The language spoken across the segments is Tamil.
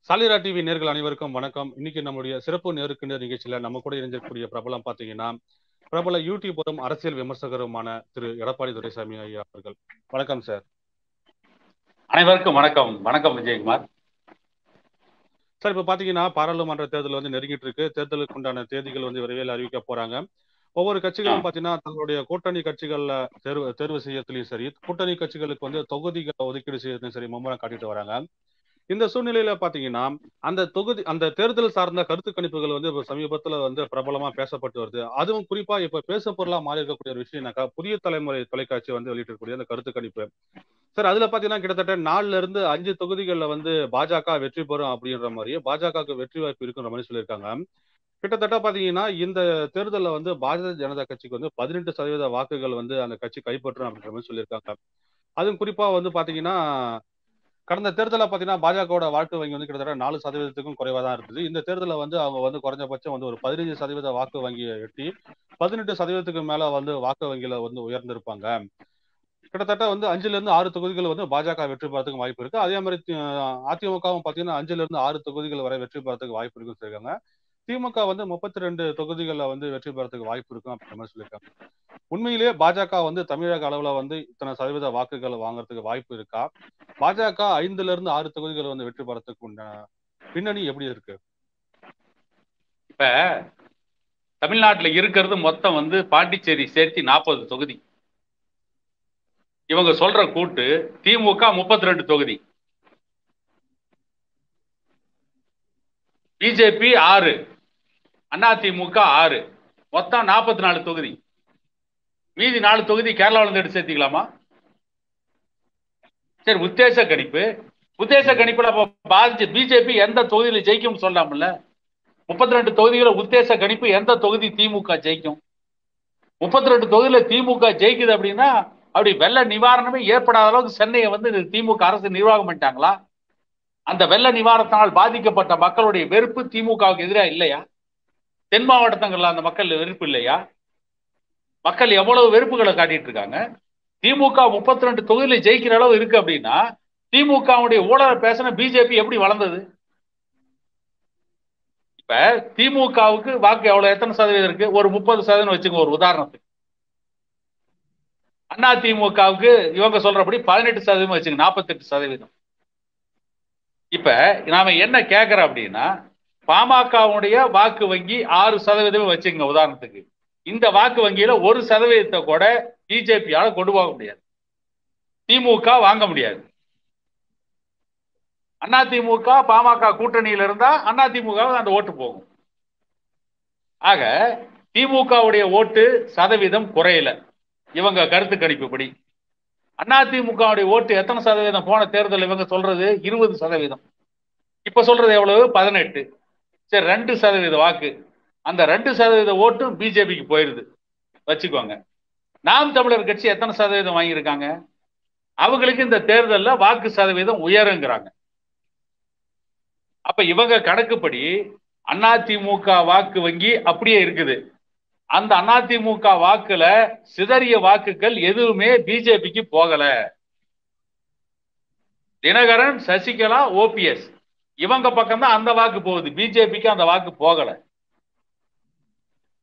சாலிரா டிவி நேர்கள் அனைவருக்கும் வணக்கம். இன்னைக்கு நம்முடைய சிறப்பு நேருக்கு நிகழ்ச்சியில நம்ம கூட இணைஞ்சிருக்கக்கூடிய பிரபலம் பாத்தீங்கன்னா பிரபல யூடியூபரும் அரசியல் விமர்சகருமான திரு எடப்பாடி துரைசாமி ஐயா அவர்கள். வணக்கம் சார். அனைவருக்கும் வணக்கம். வணக்கம் விஜயகுமார் சார். இப்ப பாத்தீங்கன்னா பாராளுமன்ற தேர்தல் வந்து நெருங்கிட்டு இருக்கு. தேர்தலுக்கு உண்டான தேதிகள் வந்து விரைவில் அறிவிக்க போறாங்க. ஒவ்வொரு கட்சிகளும் பாத்தீங்கன்னா தங்களுடைய கூட்டணி கட்சிகள்ல தேர்வு செய்யறதுலயும் சரி, கூட்டணி கட்சிகளுக்கு வந்து தொகுதிகளை ஒதுக்கீடு செய்யறதுலையும் சரி மும்முரம் காட்டிட்டு வராங்க. இந்த சூழ்நிலையில பாத்தீங்கன்னா அந்த தேர்தல் சார்ந்த கருத்து கணிப்புகள் வந்து இப்ப சமீபத்துல வந்து பிரபலமா பேசப்பட்டு வருது. அதுவும் குறிப்பா இப்ப பேச பொருளா மாறி இருக்கக்கூடிய ஒரு விஷயம்னாக்கா புதிய தலைமுறை தொலைக்காட்சி வந்து வெளியிட்டிருக்கக்கூடிய அந்த கருத்து கணிப்பு. சார், அதுல பாத்தீங்கன்னா கிட்டத்தட்ட 4 to 5 தொகுதிகள்ல வந்து பாஜக வெற்றி பெறும் அப்படின்ற மாதிரியே பாஜகவுக்கு வெற்றி வாய்ப்பு இருக்குன்ற மாதிரி சொல்லியிருக்காங்க. கிட்டத்தட்ட பாத்தீங்கன்னா இந்த தேர்தல்ல வந்து பாரதிய ஜனதா கட்சிக்கு வந்து 18% வாக்குகள் வந்து அந்த கட்சி கைப்பற்றும் அப்படின்ற மாதிரி சொல்லியிருக்காங்க. அதுவும் குறிப்பா வந்து பாத்தீங்கன்னா கடந்த தேர்தலில் பாத்தீங்கன்னா பாஜகவோட வாக்கு வங்கி வந்து கிட்டத்தட்ட 4%க்கும் குறைவா தான் இருந்தது. இந்த தேர்தலில் வந்து அவங்க வந்து குறைஞ்சபட்சம் வந்து ஒரு 15% வாக்கு வங்கியை எட்டி 18% மேல வந்து வாக்கு வங்கியில வந்து உயர்ந்திருப்பாங்க. கிட்டத்தட்ட வந்து 5 to 6 தொகுதிகள் வந்து பாஜக வெற்றி பெறதுக்கு வாய்ப்பு இருக்கு. அதே மாதிரி அதிமுகவும் பாத்தீங்கன்னா 5 to 6 தொகுதிகள் வரை வெற்றி பெறதுக்கு வாய்ப்பு இருக்குன்னு சொல்லியிருக்காங்க. திமுக வந்து 32 தொகுதிகளில் வந்து வெற்றி பெறதுக்கு வாய்ப்பு இருக்கும் அப்படின்ற மாதிரி சொல்லியிருக்காங்க. உண்மையிலேயே பாஜக வந்து தமிழக அளவுல வந்து இத்தனை சதவீத வாக்குகள் வாங்குறதுக்கு வாய்ப்பு இருக்கா? பாஜக 5 to 6 தொகுதிகள் வந்து வெற்றி பெறத்துக்கு உண்டான பின்னணி எப்படி இருக்கு? இப்ப தமிழ்நாட்டுல இருக்கிறது மொத்தம் வந்து பாண்டிச்சேரி சேர்த்து 40 தொகுதி. இவங்க சொல்ற கூட்டு திமுக 32 தொகுதி, பிஜேபி 6, அதிமுக 6, மொத்தம் 44 தொகுதி. மீதி 4 தொகுதி கேரளாவில இருந்து எடுத்து சேர்த்திக்கலாமா? சரி, உத்தேச கணிப்புல பிஜேபி எந்த தொகுதியில ஜெயிக்கும் சொல்லலாம்ல? 32 தொகுதிகளை உத்தேச கணிப்பு எந்த தொகுதி திமுக ஜெயிக்கும்? 32 தொகுதியில திமுக ஜெயிக்குது அப்படின்னா அப்படி வெள்ள நிவாரணமே ஏற்படாத அளவுக்கு சென்னையை வந்து திமுக அரசு நிர்வாகம் பண்ணிட்டாங்களா? அந்த வெள்ள நிவாரணத்தினால் பாதிக்கப்பட்ட மக்களுடைய வெறுப்பு திமுகவுக்கு எதிராக இல்லையா? தென் மாவட்டங்கள்ல அந்த மக்கள் வெறுப்பு இல்லையா? மக்கள் எவ்வளவு வெறுப்புகளை காட்டிட்டு இருக்காங்க. திமுக 32 தொகுதியில ஜெயிக்கிற அளவு இருக்கு அப்படின்னா திமுகவுடைய ஊழலை பேசின பிஜேபி எப்படி வளர்ந்தது? இப்ப திமுகவுக்கு வாக்கு எவ்வளவு, எத்தனை சதவீதம் இருக்கு? ஒரு 30% வச்சுங்க ஒரு உதாரணத்துக்கு. அதிமுகவுக்கு இவங்க சொல்றபடி 18% வச்சுங்க, 48%. இப்ப நாம என்ன கேட்கிறோம் அப்படின்னா, பாமகவுடைய வாக்கு வங்கி 6% வச்சுங்க உதாரணத்துக்கு. இந்த வாக்கு வங்கியில 1% கூட பிஜேபியால கொண்டு போக முடியாது, திமுக வாங்க முடியாது. அதிமுக பாமக கூட்டணியில இருந்தா அதிமுக அந்த ஓட்டு போகும். ஆக திமுகவுடைய ஓட்டு சதவீதம் குறையல இவங்க கருத்து கணிப்புப்படி. அதிமுகவுடைய ஓட்டு எத்தனை சதவீதம் போன தேர்தல் இவங்க சொல்றது? 20%. இப்ப சொல்றது எவ்வளவு? 18. சரி, 2% வாக்கு. அந்த 2% ஓட்டும் பிஜேபிக்கு போயிருது வச்சுக்கோங்க. நாம் தமிழர் கட்சி எத்தனை சதவீதம் வாங்கியிருக்காங்க? அவங்களுக்கு இந்த தேர்தலில் வாக்கு சதவீதம் உயருங்கிறாங்க. அப்ப இவங்க கணக்குப்படி அதிமுக வாக்கு வங்கி அப்படியே இருக்குது. அந்த அதிமுக வாக்குல சிதறிய வாக்குகள் எதுவுமே பிஜேபிக்கு போகல. தினகரன், சசிகலா, ஓபிஎஸ் இவங்க பக்கம் தான் அந்த வாக்கு போகுது, பிஜேபிக்கு அந்த வாக்கு போகல.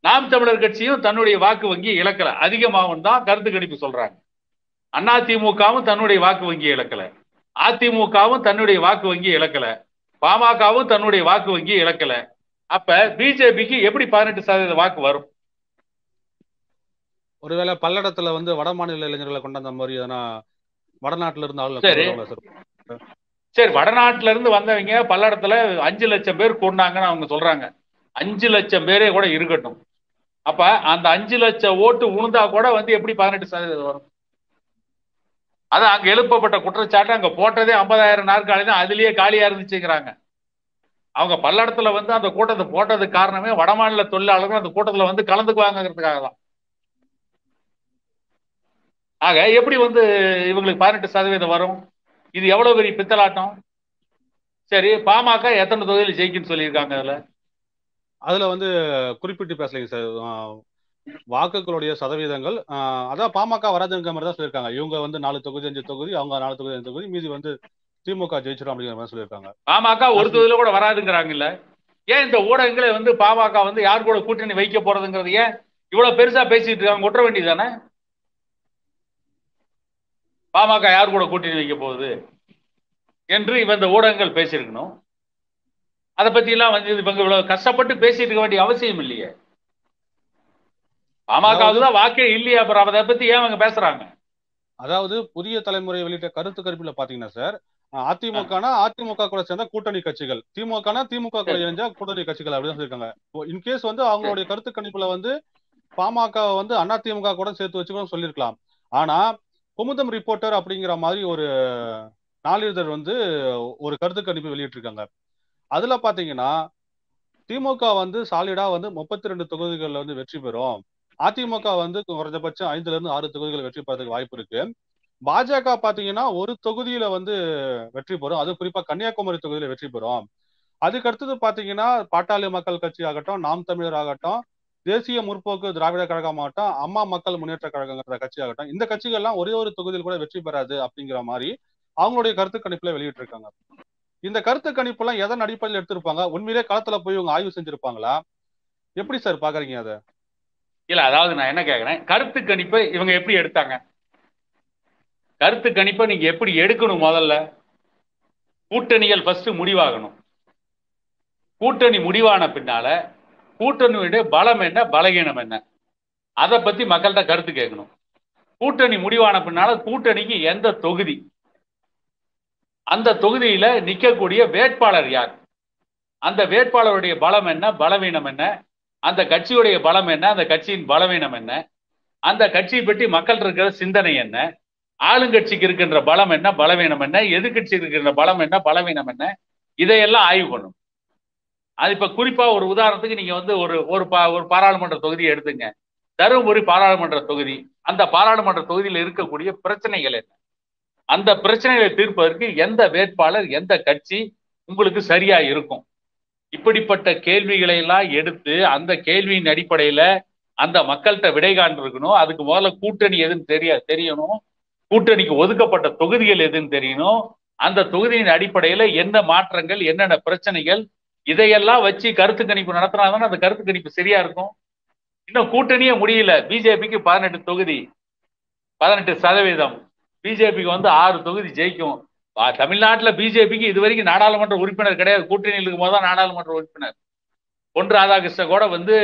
நாம் தமிழர் கட்சியும் தன்னுடைய வாக்கு வங்கி இழக்கல, அதிகமாகும் தான் கருத்து கணிப்பு சொல்றாங்க. அதிமுகவும் தன்னுடைய வாக்கு வங்கி இழக்கல, அதிமுகவும் தன்னுடைய வாக்கு வங்கி இழக்கல, பாமகவும் தன்னுடைய வாக்கு வங்கி இழக்கல. அப்ப பிஜேபிக்கு எப்படி 18% வாக்கு வரும்? ஒருவேளை பல்லடத்துல வந்து வட மாநில இளைஞர்களை கொண்டாந்த மாதிரி எதனா வடநாட்டுல இருந்து ஆளுநர்? சரி, வடநாட்டுல இருந்து வந்தவங்க பல்லடத்துல 5 லட்சம் பேர் கூடினாங்கன்னு அவங்க சொல்றாங்க. 5 லட்சம் பேரே கூட இருக்கட்டும். அப்ப அந்த 5 லட்சம் ஓட்டு உழுந்தா கூட வந்து எப்படி 18% வரும்? அது அங்க எழுப்பப்பட்ட குற்றச்சாட்டு, அங்க போட்டதே 50,000 நாற்காலி தான், அதுலயே காலியா இருந்துச்சுங்கிறாங்க. அவங்க பல்லடத்துல வந்து அந்த கூட்டத்தை போட்டதுக்கு காரணமே வடமாநில தொழிலாளர்கள் அந்த கூட்டத்துல வந்து கலந்துக்குவாங்கிறதுக்காக தான். ஆக எப்படி வந்து இவங்களுக்கு 18% வரும்? இது எவ்வளவு பெரிய பித்தலாட்டம். சரி, பாமக எத்தனை தொகுதியில் ஜெயிக்குன்னு சொல்லியிருக்காங்க? அதுல வந்து குறிப்பிட்டு பேசலைங்க சார். வாக்குகளுடைய சதவீதங்கள் அதான் பாமக வராதுங்கிற மாதிரி தான் சொல்லியிருக்காங்க. இவங்க வந்து 4 தொகுதி 5 தொகுதி, அவங்க 4 தொகுதி 5 தொகுதி, மீதி வந்து திமுக ஜெயிச்சிடும் அப்படிங்கிற மாதிரி சொல்லியிருக்காங்க. பாமக ஒரு தொகுதியில கூட வராதுங்கிறாங்கல்ல. ஏன் இந்த ஊடகங்களை வந்து பாமக வந்து யார் கூட கூட்டணி வைக்க போறதுங்கிறது ஏன் இவ்வளவு பெருசா பேசிட்டு இருக்காங்க? ஒற்ற வேண்டியதானே. பாமக யார் கூட கூட்டணி வைக்க போகுது என்று இந்த ஊடகங்கள் பேசியிருக்கணும். அதை பத்தி எல்லாம் வந்து இவங்க இவ்வளவு கஷ்டப்பட்டு பேசிட்டு இருக்க வேண்டிய அவசியம் இல்லையே. பாமகவுக்குதான் வாக்கே இல்லையா, அப்புறம் அதை பத்தி ஏன் அவங்க பேசுறாங்க? அதாவது புதிய தலைமுறை வெளியிட்ட கருத்து கணிப்புல பாத்தீங்கன்னா சார், அதிமுகனா அதிமுக கூட சேர்ந்த கூட்டணி கட்சிகள், திமுகனா திமுக கூட இணைஞ்ச கூட்டணி கட்சிகள் அப்படிதான் சொல்லியிருக்காங்க. இன்கேஸ் வந்து அவங்களுடைய கருத்து கணிப்புல வந்து பாமக வந்து அதிமுக கூட சேர்த்து வச்சுக்கணும் சொல்லியிருக்கலாம். ஆனா குமுதம் ரிப்போர்ட்டர் அப்படிங்கிற மாதிரி ஒரு நாளிதழ் வந்து ஒரு கருத்து கணிப்பு வெளியிட்டிருக்காங்க. அதுல பாத்தீங்கன்னா திமுக வந்து சாலிடா வந்து 32 தொகுதிகளில் வந்து வெற்றி பெறும், அதிமுக வந்து குறைஞ்சபட்சம் 5ல இருந்து 6 தொகுதிகள் வெற்றி பெறதுக்கு வாய்ப்பு இருக்கு. பாஜக பாத்தீங்கன்னா ஒரு தொகுதியில வந்து வெற்றி பெறும், அது குறிப்பா கன்னியாகுமரி தொகுதியில வெற்றி பெறும். அதுக்கு அடுத்தது பாத்தீங்கன்னா பாட்டாளி மக்கள் கட்சி ஆகட்டும், நாம் தமிழர் ஆகட்டும், தேசிய முற்போக்கு திராவிட கழகம் ஆகட்டும், அம்மா மக்கள் முன்னேற்ற கழகங்கிற கட்சி ஆகட்டும், இந்த கட்சிகள்லாம் ஒரே ஒரு தொகுதியில் கூட வெற்றி பெறாது அப்படிங்கிற மாதிரி அவங்களுடைய கருத்து கணிப்புல வெளியிட்டு இருக்காங்க. இந்த கருத்து கணிப்பு எல்லாம் எதன் அடிப்படையில் எடுத்திருப்பாங்க? உண்மையிலே களத்துல போய் இவங்க ஆய்வு செஞ்சிருப்பாங்களா? எப்படி சார் பாக்குறீங்க அதை? இல்ல, அதாவது நான் என்ன கேக்குறேன், கருத்து கணிப்பை இவங்க எப்படி எடுத்தாங்க? கருத்து கணிப்பை நீங்க எப்படி எடுக்கணும்? முதல்ல கூட்டணிகள் ஃபர்ஸ்ட் முடிவாகணும். கூட்டணி முடிவான பின்னால கூட்டணியுடைய பலம் என்ன, பலகீனம் என்ன, அதை பத்தி மக்கள்கிட்ட கருத்து கேட்கணும். கூட்டணி முடிவான பின்னால கூட்டணிக்கு எந்த தொகுதி, அந்த தொகுதியில நிக்கக்கூடிய வேட்பாளர் யார், அந்த வேட்பாளருடைய பலம் என்ன, பலவீனம் என்ன, அந்த கட்சியுடைய பலம் என்ன, அந்த கட்சியின் பலவீனம் என்ன, அந்த கட்சியை பற்றி மக்கள் இருக்கிற சிந்தனை என்ன, ஆளுங்கட்சிக்கு இருக்கின்ற பலம் என்ன, பலவீனம் என்ன, எதிர்கட்சி இருக்கின்ற பலம் என்ன, பலவீனம் என்ன, இதையெல்லாம் ஆய்வு பண்ணும். அது இப்ப குறிப்பா ஒரு உதாரணத்துக்கு நீங்க வந்து ஒரு பாராளுமன்ற தொகுதியை எடுத்துங்க. தருமபுரி பாராளுமன்ற தொகுதி. அந்த பாராளுமன்ற தொகுதியில் இருக்கக்கூடிய பிரச்சனைகள் என்ன, அந்த பிரச்சனைகளை தீர்ப்பதற்கு எந்த வேட்பாளர், எந்த கட்சி உங்களுக்கு சரியா இருக்கும், இப்படிப்பட்ட கேள்விகளை எல்லாம் எடுத்து அந்த கேள்வியின் அடிப்படையில அந்த மக்கள்கிட்ட விடை காண்டிருக்கணும். அதுக்கு முதல்ல கூட்டணி எதுன்னு தெரியணும், கூட்டணிக்கு ஒதுக்கப்பட்ட தொகுதிகள் எதுன்னு தெரியணும், அந்த தொகுதியின் அடிப்படையில என்ன மாற்றங்கள், என்னென்ன பிரச்சனைகள், இதையெல்லாம் வச்சு கருத்து கணிப்பு நடத்தினாதான் அந்த கருத்து கணிப்பு சரியா இருக்கும். இன்னும் கூட்டணியே முடியல. பிஜேபிக்கு 18 தொகுதி, 18%, பிஜேபிக்கு வந்து 6 தொகுதி ஜெயிக்கும். தமிழ்நாட்டில் பிஜேபிக்கு இதுவரைக்கும் நாடாளுமன்ற உறுப்பினர் கிடையாது. கூட்டணியில் இருக்கும் போதுதான் நாடாளுமன்ற உறுப்பினர். பொன் ராதாகிருஷ்ணன் கூட வந்து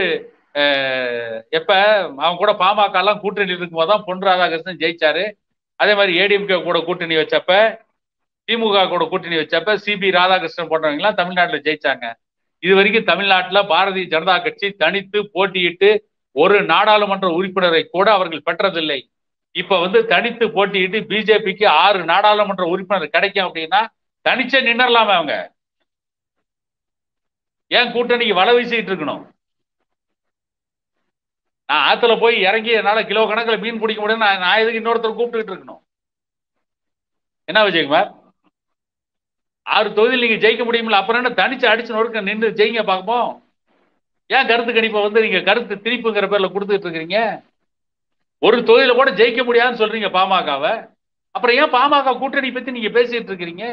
எப்ப அவங்க கூட பாமக எல்லாம் கூட்டணி இருக்கும் போதுதான் பொன் ராதாகிருஷ்ணன் ஜெயிச்சாரு. அதே மாதிரி ஏடிஎம்கே கூட கூட்டணி வச்சப்ப, திமுக கூட கூட்டணி வச்சப்ப சிபி ராதாகிருஷ்ணன் போன்றவங்க எல்லாம் தமிழ்நாட்டில் ஜெயிச்சாங்க. இது வரைக்கும் தமிழ்நாட்டில் பாரதிய ஜனதா கட்சி தனித்து போட்டியிட்டு ஒரு நாடாளுமன்ற உறுப்பினரை கூட அவர்கள் பெற்றதில்லை. இப்ப வந்து தனித்து போட்டியிட்டு பிஜேபிக்கு 6 நாடாளுமன்ற உறுப்பினர் கிடைக்கும் அப்படின்னா தனிச்சே நின்னரலாமே. அவங்க ஏன் கூட்டணிக்கு வலை வீசிட்டு இருக்கணும்? நான் ஆத்துல போய் இறங்கி என்னால கிலோ கணக்கில் மீன் பிடிக்க முடியும், நான் எதுக்கு இன்னொருத்தர் கூப்பிட்டுக்கிட்டு இருக்கணும்? என்ன விஜயகுமார், 6 தொகுதியில் நீங்க ஜெயிக்க முடியுமில்ல, அப்புறம் என்ன தனிச்சு அடிச்சு நொறுக்க நின்று ஜெயிங்க பார்ப்போம். ஏன் கருத்து கணிப்பை வந்து நீங்க கருத்து திணிப்புங்கிற பேர்ல கொடுத்துட்டு இருக்கிறீங்க? ஒரு தொகுதியில கூட ஜெயிக்க முடியாதுன்னு சொல்றீங்க பாமகவை, அப்புறம் ஏன் பாமக கூட்டணி பத்தி நீங்க பேசிட்டு இருக்கிறீங்க?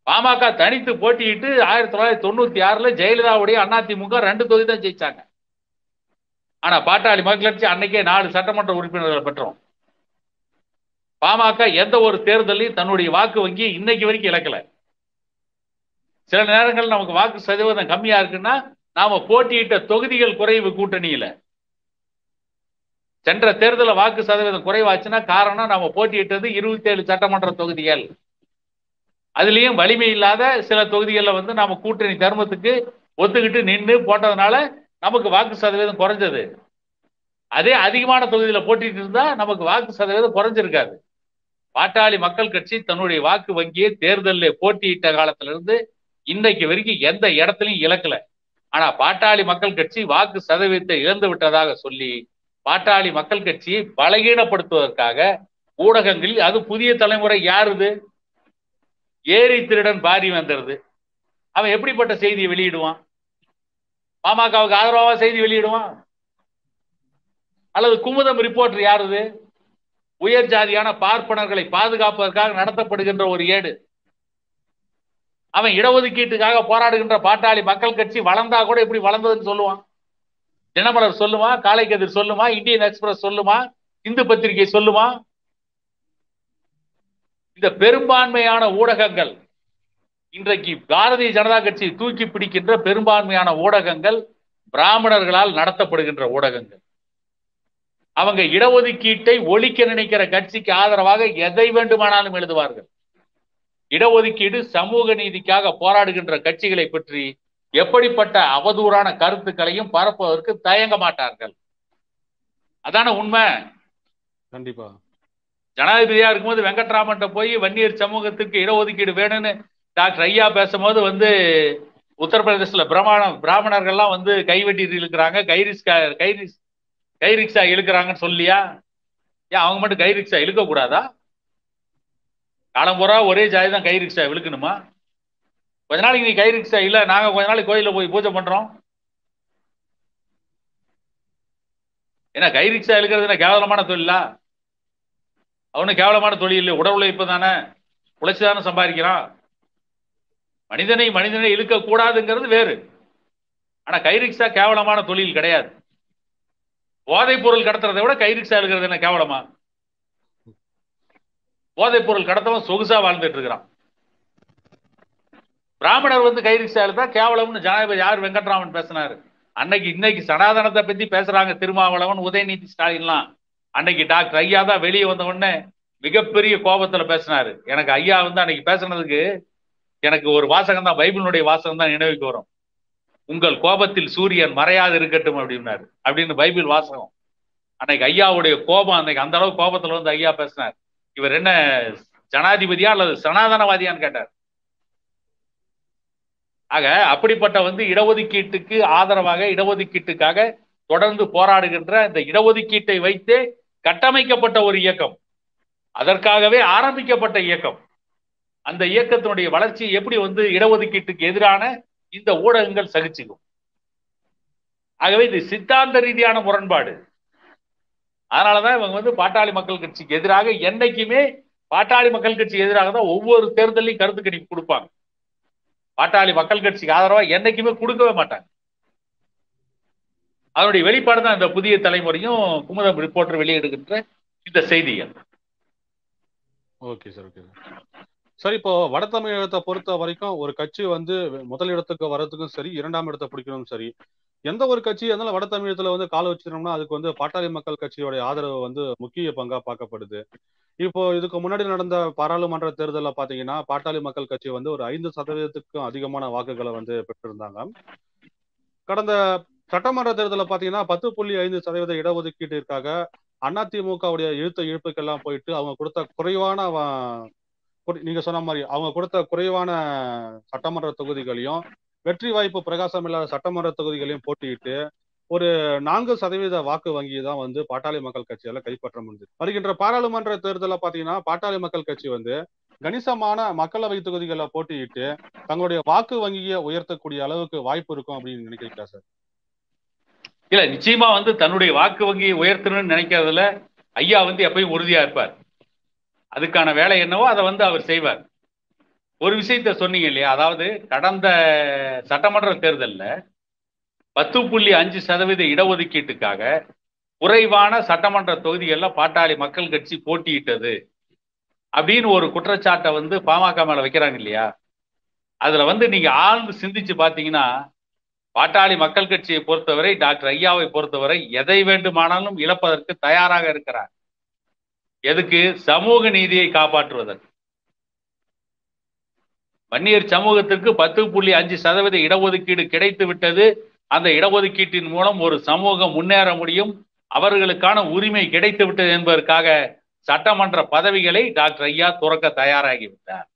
பாமக தனித்து போட்டியிட்டு 1996 ஜெயலலிதாவுடைய அதிமுக 2 தொகுதி தான் ஜெயிச்சாங்க. ஆனா பாட்டாளி மக்கள் கட்சி அன்னைக்கே 4 சட்டமன்ற உறுப்பினர்களை பெற்றோம். பாமக எந்த ஒரு தேர்தலையும் தன்னுடைய வாக்கு வங்கி இன்னைக்கு வரைக்கும் இழக்கல. சில நேரங்கள் நமக்கு வாக்கு சதவீதம் கம்மியா இருக்குன்னா நாம போட்டியிட்ட தொகுதிகள் குறைவு. கூட்டணியில சென்ற தேர்தலில் வாக்கு சதவீதம் குறைவாச்சுன்னா காரணம் நாம போட்டியிட்டது 27 சட்டமன்ற தொகுதிகள். அதுலயும் வலிமை இல்லாத சில தொகுதிகளில் வந்து நாம கூட்டணி தர்மத்துக்கு ஒத்துக்கிட்டு நின்று போட்டதுனால நமக்கு வாக்கு சதவீதம் குறைஞ்சது. அதே அதிகமான தொகுதியில போட்டிட்டு இருந்தா நமக்கு வாக்கு சதவீதம் குறைஞ்சிருக்காது. பாட்டாளி மக்கள் கட்சி தன்னுடைய வாக்கு வங்கியை தேர்தலில் போட்டியிட்ட காலத்திலிருந்து இன்னைக்கு வரைக்கும் எந்த இடத்துலையும் இழக்கல. ஆனா பாட்டாளி மக்கள் கட்சி வாக்கு சதவீதத்தை இழந்து விட்டதாக சொல்லி பாட்டாளி மக்கள் கட்சியை பலகீனப்படுத்துவதற்காக ஊடகங்களில், அது புதிய தலைமுறை யாருது, ஏரி திருடன் பாரி வந்துருது, அவன் எப்படிப்பட்ட செய்தியை வெளியிடுவான்? பாமகவுக்கு ஆதரவாக செய்தி வெளியிடுவான்? அல்லது குமுதம் ரிப்போர்ட்டர் யாருது, உயர் ஜாதியான பார்ப்பனர்களை பாதுகாப்பதற்காக நடத்தப்படுகின்ற ஒரு ஏடு. அவன் இடஒதுக்கீட்டுக்காக போராடுகின்ற பாட்டாளி மக்கள் கட்சி வளர்ந்தா கூட எப்படி வளர்ந்ததுன்னு சொல்லுவான்? தினமலர் சொல்லுமா, காலை கதிர் சொல்லுமா, இந்தியன் எக்ஸ்பிரஸ் சொல்லுமா, இந்து பத்திரிகை சொல்லுமா? இந்த பெரும்பான்மையான ஊடகங்கள், இன்றைக்கு பாரதிய ஜனதா கட்சி தூக்கி பிடிக்கின்ற பெரும்பான்மையான ஊடகங்கள் பிராமணர்களால் நடத்தப்படுகின்ற ஊடகங்கள். அவங்க இடஒதுக்கீட்டை ஒழிக்க நினைக்கிற கட்சிக்கு ஆதரவாக எதை வேண்டுமானாலும் எழுதுவார்கள். இடஒதுக்கீடு சமூக நீதிக்காக போராடுகின்ற கட்சிகளை பற்றி எப்படிப்பட்ட அவதூறான கருத்துக்களையும் பரப்புவதற்கு தயங்க மாட்டார்கள். அதான உண்மை. கண்டிப்பா. ஜனாதிபதியா இருக்கும்போது வெங்கட்ராமன் போய் வன்னியர் சமூகத்துக்கு இடஒதுக்கீடு வேணும்னு டாக்டர் ஐயா பேசும்போது உத்தரப்பிரதேசத்துல பிராமணர்கள்லாம் கைவெட்டி இழுக்கிறாங்க, கை ரிக்ஷா இழுக்கிறாங்கன்னு சொல்லியா? ஏன் அவங்க மட்டும் கை ரிக்ஷா இழுக்க கூடாதா? காலம்புறா ஒரே ஜாதி தான் கை ரிக்ஷா இழுக்கணுமா? கொஞ்ச நாளைக்கு நீ கை ரிக்ஷா இல்ல, நாங்க கொஞ்ச நாளைக்கு கோயில போய் பூஜை பண்றோம். ஏன்னா கை ரிக்ஷா இழுக்கிறது என்ன கேவலமான தொழிலா? அவனு கேவலமான தொழில் இல்லை, உடல் உழைப்பு தானே, உழைச்சுதானே சம்பாதிக்கிறான். மனிதனை இழுக்க கூடாதுங்கிறது வேறு. ஆனா கை ரிக்ஷா கேவலமான தொழில் கிடையாது. போதைப் பொருள் கடத்துறதை விட கை ரிக்ஷா இழுக்கிறது என்ன கேவலமா? போதைப் பொருள் கடத்தவன் சொகுசா வாழ்ந்துட்டு இருக்கிறான். பிராமணர் கை ரிக்ஷா இழுத்தா கேவலம்னு ஜனாதிபதி யார் வெங்கட்ராமன் பேசினாரு. இன்னைக்கு சனாதனத்தை பத்தி பேசுறாங்க திருமாவளவன், உதயநிதி ஸ்டாலின்லாம். அன்னைக்கு டாக்டர் ஐயா தான் வெளியே வந்த உடனே மிகப்பெரிய கோபத்துல பேசினாரு. எனக்கு ஐயா அன்னைக்கு பேசுனதுக்கு எனக்கு ஒரு வாசகம் தான், பைபிளுடைய வாசகம் தான் நினைவுக்கு வரும். உங்கள் கோபத்தில் சூரியன் மறையாது இருக்கட்டும் அப்படின்னாரு. அப்படின்னு பைபிள் வாசகம். அன்னைக்கு ஐயாவுடைய கோபம், அன்னைக்கு அந்த அளவு கோபத்துல ஐயா பேசினார். இவர் என்ன ஜனாதிபதியா அல்லது சனாதனவாதியான்னு கேட்டார். ஆக அப்படிப்பட்ட இடஒதுக்கீட்டுக்கு ஆதரவாக, இடஒதுக்கீட்டுக்காக தொடர்ந்து போராடுகின்ற இந்த இடஒதுக்கீட்டை வைத்தே கட்டமைக்கப்பட்ட ஒரு இயக்கம், அதற்காகவே ஆரம்பிக்கப்பட்ட இயக்கம். அந்த இயக்கத்தினுடைய வளர்ச்சி எப்படி இடஒதுக்கீட்டுக்கு எதிரான இந்த ஊடகங்கள் சகிச்சுக்கும். ஆகவே இது சித்தாந்த ரீதியான முரண்பாடு. அதனாலதான் இவங்க பாட்டாளி மக்கள் கட்சிக்கு எதிராக, என்னைக்குமே பாட்டாளி மக்கள் கட்சிக்கு எதிராக தான் ஒவ்வொரு தேர்தலையும் கருத்து கணிப்பு கொடுப்பாங்க. பாட்டாளி மக்கள் கட்சிக்கு ஆதரவா என்னைக்குமே கொடுக்கவே மாட்டாங்க. அதனுடைய வெளிப்பாடு தான் இந்த புதிய தலைமுறையும் குமுதம் ரிப்போர்ட்டர் வெளியிடுகின்ற இந்த செய்திகள். Okay sir, okay sir. சரி, இப்போ வட தமிழகத்தை பொறுத்த வரைக்கும் ஒரு கட்சி முதல் இடத்துக்கு வர்றதுக்கும் சரி, இரண்டாம் இடத்தை பிடிக்கணும் சரி, எந்த ஒரு கட்சி இருந்தாலும் வட தமிழகத்துல கால வச்சிருந்தோம்னா அதுக்கு பாட்டாளி மக்கள் கட்சியோட ஆதரவு முக்கிய பங்கா பார்க்கப்படுது. இப்போ இதுக்கு முன்னாடி நடந்த பாராளுமன்ற தேர்தலில் பாத்தீங்கன்னா பாட்டாளி மக்கள் கட்சி ஒரு 5% அதிகமான வாக்குகளை பெற்றிருந்தாங்க. கடந்த சட்டமன்ற தேர்தலில் பாத்தீங்கன்னா 10.5% இடஒதுக்கீட்டிற்காக அதிமுகவுடைய இழுப்புக்கெல்லாம் போயிட்டு அவங்க கொடுத்த குறைவான, நீங்க சொன்ன மாதிரி அவங்க கொடுத்த குறைவான சட்டமன்ற தொகுதிகளையும், வெற்றி வாய்ப்பு பிரகாசம் இல்லாத சட்டமன்ற தொகுதிகளையும் போட்டியிட்டு ஒரு 4% வாக்கு வங்கி தான் பாட்டாளி மக்கள் கட்சியால கைப்பற்ற முடிஞ்சது. வருகின்ற பாராளுமன்ற தேர்தலில் பாத்தீங்கன்னா பாட்டாளி மக்கள் கட்சி கணிசமான மக்களவை தொகுதிகளை போட்டியிட்டு தங்களுடைய வாக்கு வங்கியை உயர்த்தக்கூடிய அளவுக்கு வாய்ப்பு இருக்கும் அப்படின்னு நினைக்கிறீங்களா சார்? இல்ல, நிச்சயமா தன்னுடைய வாக்கு வங்கியை உயர்த்தணும்னு நினைக்கிறதுல ஐயா எப்பயும் உறுதியா இருப்பார். அதுக்கான வேலை என்னவோ அதை அவர் செய்வார். ஒரு விஷயத்த சொன்னீங்க இல்லையா, அதாவது கடந்த சட்டமன்ற தேர்தலில் 10.5% இடஒதுக்கீட்டுக்காக குறைவான சட்டமன்ற தொகுதிகளில் பாட்டாளி மக்கள் கட்சி போட்டியிட்டது அப்படின்னு ஒரு குற்றச்சாட்டை பாமக மேல வைக்கிறாங்க இல்லையா. அதுல நீங்க ஆழ்ந்து சிந்திச்சு பாத்தீங்கன்னா பாட்டாளி மக்கள் கட்சியை பொறுத்தவரை, டாக்டர் ஐயாவை பொறுத்தவரை எதை வேண்டுமானாலும் இழப்பதற்கு தயாராக இருக்கிறார். எதுக்கு? சமூக நீதியை காப்பாற்றுவதற்கு. வன்னியர் சமூகத்திற்கு 10.5% இடஒதுக்கீடு கிடைத்து விட்டது. அந்த இடஒதுக்கீட்டின் மூலம் ஒரு சமூகம் முன்னேற முடியும், அவர்களுக்கான உரிமை கிடைத்து விட்டது என்பதற்காக சட்டமன்ற பதவிகளை டாக்டர் ஐயா துறக்க தயாராகிவிட்டார்.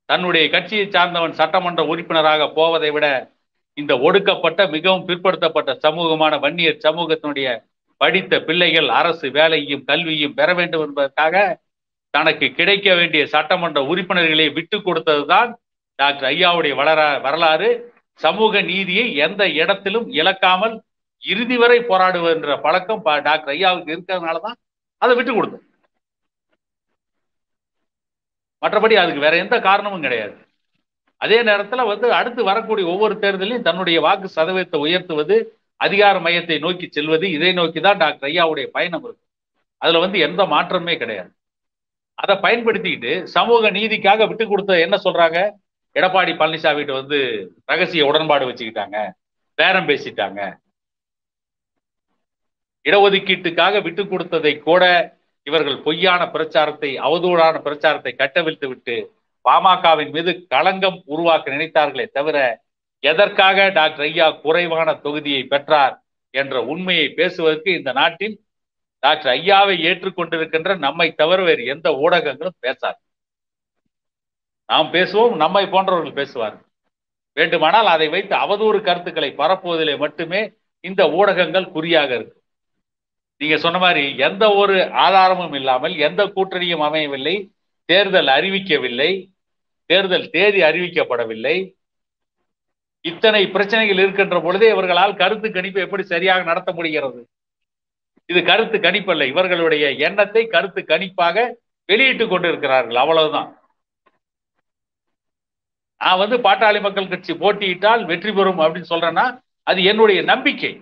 தன்னுடைய கட்சியை சார்ந்தவன் சட்டமன்ற உறுப்பினராக போவதை விட இந்த ஒடுக்கப்பட்ட, மிகவும் பிற்படுத்தப்பட்ட சமூகமான வன்னியர் சமூகத்தினுடைய படித்த பிள்ளைகள் அரசு வேலையும் கல்வியும் பெற வேண்டும் என்பதற்காக தனக்கு கிடைக்க வேண்டிய சட்டமன்ற உறுப்பினர்களை விட்டு கொடுத்ததுதான் டாக்டர் ஐயாவுடைய வரலாறு. சமூக நீதியை எந்த இடத்திலும் இழக்காமல் இறுதி வரை போராடுவன்ற பழக்கம் டாக்டர் ஐயாவுக்கு இருக்கிறதுனாலதான் அதை விட்டு கொடுத்து. மற்றபடி அதுக்கு வேற எந்த காரணமும் கிடையாது. அதே நேரத்தில் அடுத்து வரக்கூடிய ஒவ்வொரு தேர்தலையும் தன்னுடைய வாக்கு சதவீதத்தை உயர்த்துவது, அதிகார மையத்தை நோக்கி செல்வது, இதை நோக்கி தான் டாக்டர் ஐயாவுடைய பயணம் இருக்கு. அதுல எந்த மாற்றமே கிடையாது. அதை பயன்படுத்திக்கிட்டு சமூக நீதிக்காக விட்டு கொடுத்த என்ன சொல்றாங்க, எடப்பாடி பழனிசாமிகிட்ட ரகசிய உடன்பாடு வச்சுக்கிட்டாங்க, பேரம் பேசிட்டாங்க. இடஒதுக்கீட்டுக்காக விட்டு கொடுத்ததை கூட இவர்கள் பொய்யான பிரச்சாரத்தை, அவதூறான பிரச்சாரத்தை கட்டவிழ்த்து விட்டு பாமகவின் மீது களங்கம் உருவாக்க நினைத்தார்களே தவிர எதற்காக டாக்டர் ஐயா குறைவான தொகுதியை பெற்றார் என்ற உண்மையை பேசுவதற்கு இந்த நாட்டில் டாக்டர் ஐயாவை ஏற்றுக்கொண்டிருக்கின்ற நம்மை தவிர வேறு எந்த ஊடகங்களும் பேசாது. நாம் பேசுவோம், நம்மை போன்றவர்கள் பேசுவார். வேண்டுமானால் அதை வைத்து அவதூறு கருத்துக்களை பரப்புவதிலே மட்டுமே இந்த ஊடகங்கள் குறியாக இருக்கு. நீங்க சொன்ன மாதிரி எந்த ஒரு ஆதாரமும் இல்லாமல், எந்த கூட்டணியும் அமையவில்லை, தேர்தல் அறிவிக்கவில்லை, தேர்தல் தேதி அறிவிக்கப்படவில்லை, இத்தனை பிரச்சனைகள் இருக்கின்ற பொழுதே இவர்களால் கருத்து கணிப்பு எப்படி சரியாக நடத்த முடிகிறது? இது கருத்து கணிப்பல்ல, இவர்களுடைய எண்ணத்தை கருத்து கணிப்பாக வெளியிட்டுக் கொண்டிருக்கிறார்கள், அவ்வளவுதான். நான் பாட்டாளி மக்கள் கட்சி போட்டியிட்டால் வெற்றி பெறும் அப்படின்னு சொல்றேன்னா அது என்னுடைய நம்பிக்கை.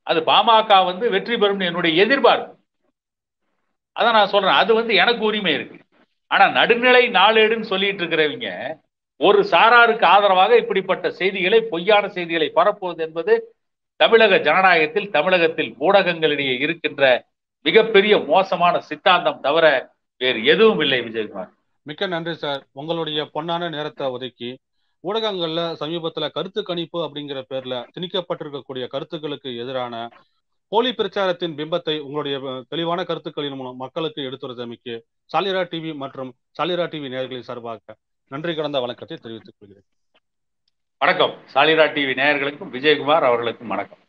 அது பாமக வெற்றி பெறும் என்னுடைய எதிர்பார்ப்பு. அதான் நான் சொல்றேன், அது எனக்கு உரிமை இருக்கு. ஆனா நடுநிலை நாளேடுன்னு சொல்லிட்டு இருக்கிறவங்க ஒரு சாராருக்கு ஆதரவாக இப்படிப்பட்ட செய்திகளை, பொய்யான செய்திகளை பரப்புவது என்பது தமிழக ஜனநாயகத்தில், தமிழகத்தில் ஊடகங்களிடையே இருக்கின்ற மிகப்பெரிய மோசமான சித்தாந்தம் தவிர வேறு எதுவும் இல்லை. விஜயகுமார், மிக்க நன்றி சார். உங்களுடைய பொன்னான நேரத்தை ஒதுக்கி ஊடகங்கள்ல சமீபத்துல கருத்து கணிப்பு அப்படிங்கிற பேர்ல திணிக்கப்பட்டிருக்கக்கூடிய கருத்துக்களுக்கு எதிரான போலி பிரச்சாரத்தின் பிம்பத்தை உங்களுடைய தெளிவான கருத்துக்களின் மூலம் மக்களுக்கு எடுத்துரைத்தமைக்கு சாலிரா டிவி மற்றும் சாலிரா டிவி நேயர்களின் சார்பாக நன்றி கடந்த வணக்கத்தை தெரிவித்துக் கொள்கிறேன். வணக்கம். சாலிரா டிவி நேயர்களுக்கும் விஜயகுமார் அவர்களுக்கும் வணக்கம்.